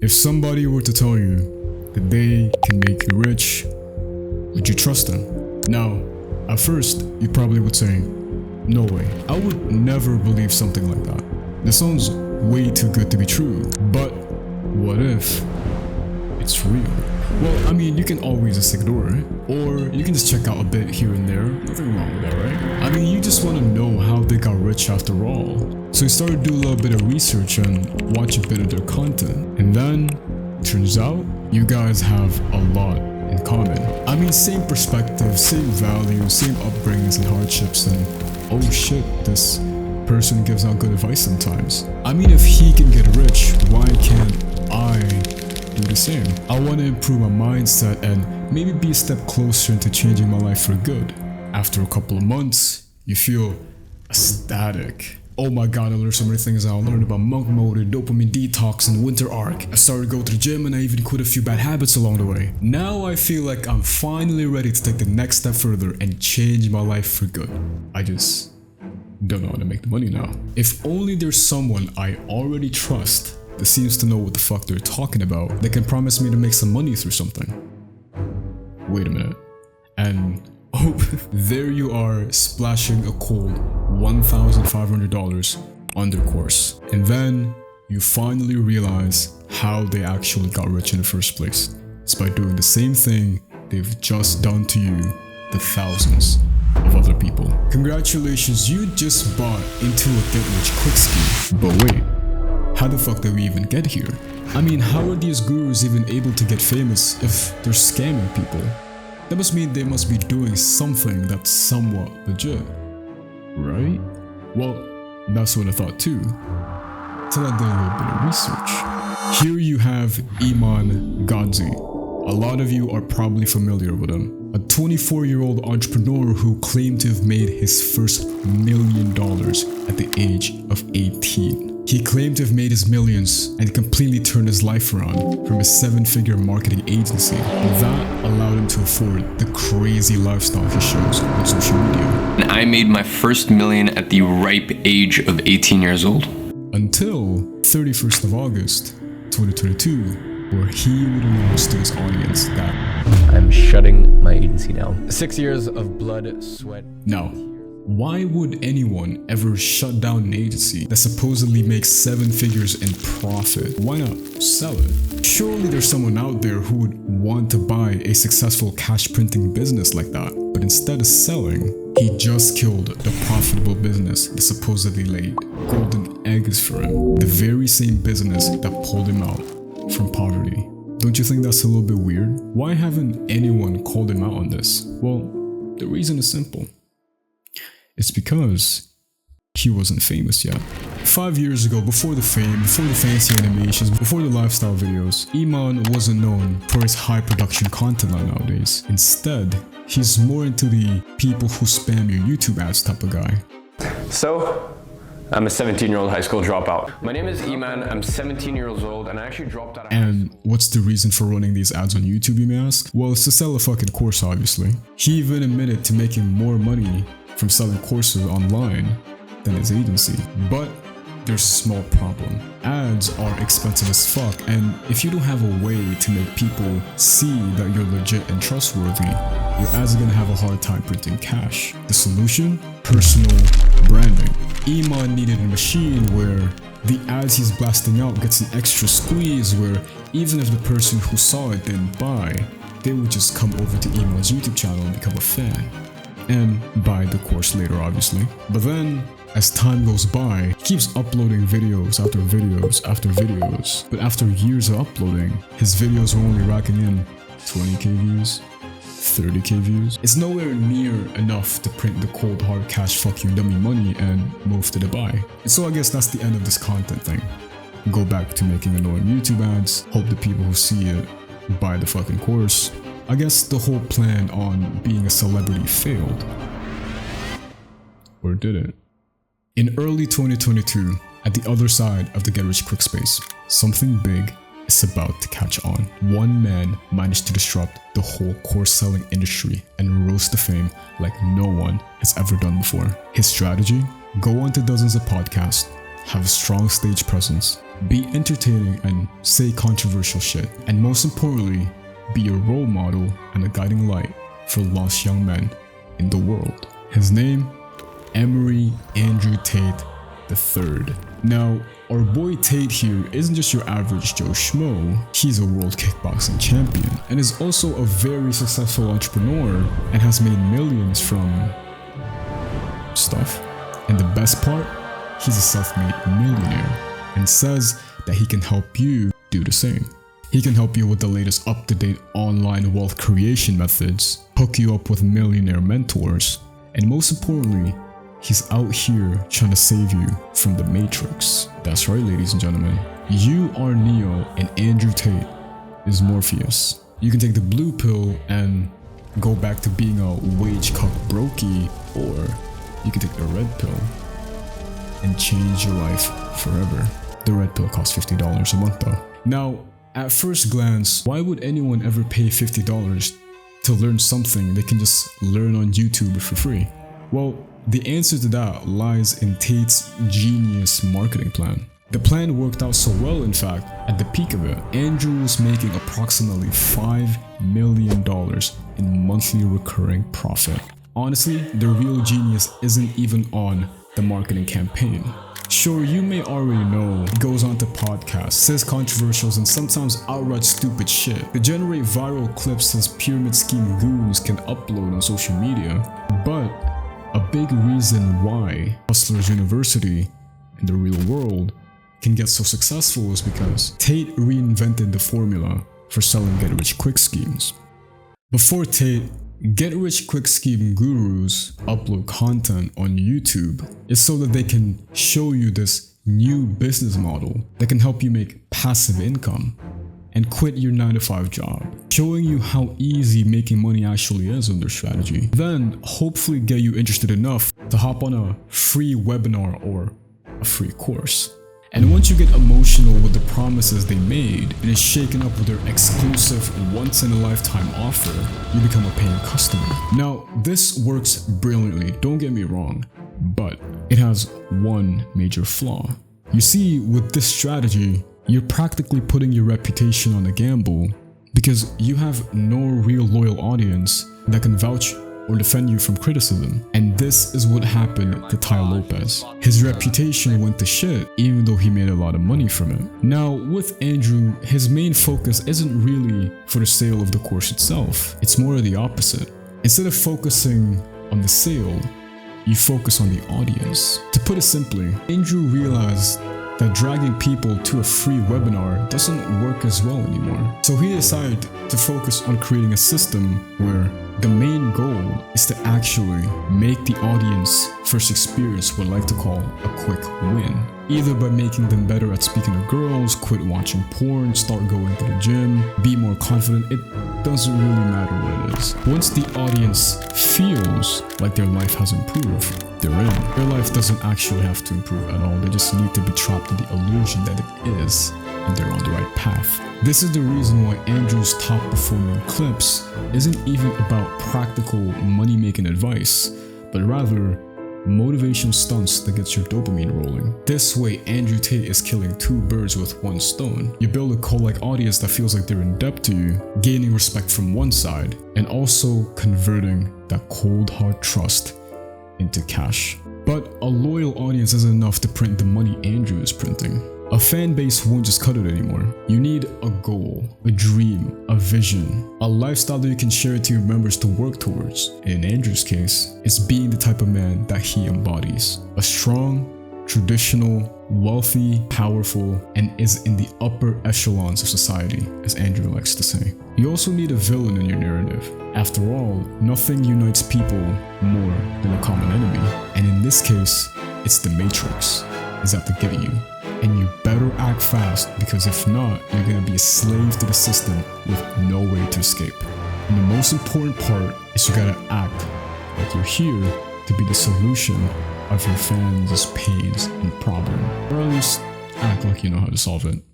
If somebody were to tell you that they can make you rich, would you trust them? Now, at first, you probably would say, no way. I would never believe something like that. This sounds way too good to be true. But what if it's real? Well, I mean, you can always just ignore it, or you can just check out a bit here and there. Nothing wrong with that, right? I mean, you just want to know how they got rich after all. So you started to do a little bit of research and watch a bit of their content. And then, turns out, you guys have a lot in common. I mean, same perspective, same values, same upbringings and hardships, and oh shit, this person gives out good advice sometimes. I mean, if he can get rich, why can't I do the same? I want to improve my mindset and maybe be a step closer into changing my life for good. After a couple of months, you feel ecstatic. Oh my god, I learned so many things. I learned about monk mode, dopamine detox, and winter arc. I started to go to the gym and I even quit a few bad habits along the way. Now I feel like I'm finally ready to take the next step further and change my life for good. I just don't know how to make the money now. If only there's someone I already trust that seems to know what the fuck they're talking about, that can promise me to make some money through something. Wait a minute. And oh, there you are, splashing a cold $1,500 on their course. And then you finally realize how they actually got rich in the first place. It's by doing the same thing they've just done to you, the thousands of other people. Congratulations, you just bought into a get rich quick scheme. But wait, how the fuck did we even get here? I mean, how are these gurus even able to get famous if they're scamming people? That must mean they must be doing something that's somewhat legit, right? Well, that's what I thought too, till I did a little bit of research. Here you have Iman Gadzhi. A lot of you are probably familiar with him. A 24-year-old entrepreneur who claimed to have made his first $1 million at the age of 18. He claimed to have made his millions and completely turned his life around from a 7-figure marketing agency. That allowed him to afford the crazy lifestyle he shows on social media. And I made my first million at the ripe age of 18 years old. Until 31st of August, 2022, where he would announce to his audience that I'm shutting my agency down. 6 years of blood, sweat. Now, why would anyone ever shut down an agency that supposedly makes 7 figures in profit? Why not sell it? Surely there's someone out there who would want to buy a successful cash printing business like that. But instead of selling, he just killed the profitable business that supposedly laid golden eggs for him. The very same business that pulled him out from poverty. Don't you think that's a little bit weird? Why haven't anyone called him out on this? Well, the reason is simple. It's because he wasn't famous yet. 5 years ago, before the fame, before the fancy animations, before the lifestyle videos, Iman wasn't known for his high production content like nowadays. Instead, he's more into the people who spam your YouTube ads type of guy. So, I'm a 17-year-old high school dropout. My name is Iman, I'm 17 years old, and I actually dropped out of And what's the reason for running these ads on YouTube, you may ask? Well, it's to sell a fucking course, obviously. He even admitted to making more money from selling courses online than his agency. But there's a small problem. Ads are expensive as fuck, and if you don't have a way to make people see that you're legit and trustworthy, your ads are gonna have a hard time printing cash. The solution? Personal branding. Iman needed a machine where the ads he's blasting out gets an extra squeeze, where even if the person who saw it didn't buy, they would just come over to Iman's YouTube channel and become a fan. And buy the course later, obviously. But then, as time goes by, he keeps uploading videos after videos after videos. But after years of uploading, his videos are only racking in 20k views, 30k views. It's nowhere near enough to print the cold hard cash fuck you dummy money and move to Dubai. And so I guess that's the end of this content thing. Go back to making annoying YouTube ads, hope the people who see it buy the fucking course. I guess the whole plan on being a celebrity failed. Or did it? In early 2022, at the other side of the get rich quick space, something big is about to catch on. One man managed to disrupt the whole course selling industry and rose to fame like no one has ever done before. His strategy? Go on to dozens of podcasts, have a strong stage presence, be entertaining and say controversial shit. And most importantly, be a role model and a guiding light for lost young men in the world. His name? Emory Andrew Tate III. Now, our boy Tate here isn't just your average Joe Schmo, he's a world kickboxing champion and is also a very successful entrepreneur and has made millions from stuff. And the best part, he's a self-made millionaire and says that he can help you do the same. He can help you with the latest up-to-date online wealth creation methods, hook you up with millionaire mentors, and most importantly, he's out here trying to save you from the Matrix. That's right, ladies and gentlemen. You are Neo and Andrew Tate is Morpheus. You can take the blue pill and go back to being a wage cuck brokey, or you can take the red pill and change your life forever. The red pill costs $50 a month though. Now, at first glance, why would anyone ever pay $50 to learn something they can just learn on YouTube for free? Well, the answer to that lies in Tate's genius marketing plan. The plan worked out so well, in fact, at the peak of it, Andrew was making approximately $5 million in monthly recurring profit. Honestly, the real genius isn't even on the marketing campaign. Sure, you may already know he goes on to podcasts, says controversials and sometimes outright stupid shit to generate viral clips his pyramid scheme goons can upload on social media. But a big reason why Hustlers University and the real world can get so successful is because Tate reinvented the formula for selling get-rich-quick schemes. Before Tate, get-rich-quick scheme gurus upload content on YouTube is so that they can show you this new business model that can help you make passive income and quit your 9-to-5 job, showing you how easy making money actually is on their strategy. Then hopefully get you interested enough to hop on a free webinar or a free course. And once you get emotional with the promises they made and is shaken up with their exclusive once-in-a-lifetime offer, you become a paying customer. Now, this works brilliantly, don't get me wrong, but it has one major flaw. You see, with this strategy, you're practically putting your reputation on a gamble because you have no real loyal audience that can vouch or defend you from criticism. And this is what happened to Tai Lopez. His reputation went to shit even though he made a lot of money from it. Now with Andrew, his main focus isn't really for the sale of the course itself. It's more of the opposite. Instead of focusing on the sale, you focus on the audience. To put it simply, Andrew realized that dragging people to a free webinar doesn't work as well anymore. So he decided to focus on creating a system where the main goal is to actually make the audience first experience what I like to call a quick win. Either by making them better at speaking to girls, quit watching porn, start going to the gym, be more confident, it doesn't really matter what it is. Once the audience feels like their life has improved, they're in. Their life doesn't actually have to improve at all, they just need to be trapped in the illusion that it is, and they're on the right path. This is the reason why Andrew's top performing clips isn't even about practical money-making advice, but rather motivational stunts that gets your dopamine rolling. This way, Andrew Tate is killing two birds with one stone. You build a cult-like audience that feels like they're in debt to you, gaining respect from one side, and also converting that cold hard trust into cash. But a loyal audience isn't enough to print the money Andrew is printing. A fan base won't just cut it anymore. You need a goal, a dream, a vision, a lifestyle that you can share to your members to work towards. And in Andrew's case, it's being the type of man that he embodies. A strong, traditional, wealthy, powerful, and is in the upper echelons of society, as Andrew likes to say. You also need a villain in your narrative. After all, nothing unites people more than a common enemy. And in this case, it's the Matrix is out to get you. And you better act fast, because if not, you're gonna be a slave to the system with no way to escape. And the most important part is you gotta act like you're here to be the solution of your fans' pains and problem, or at least act like you know how to solve it.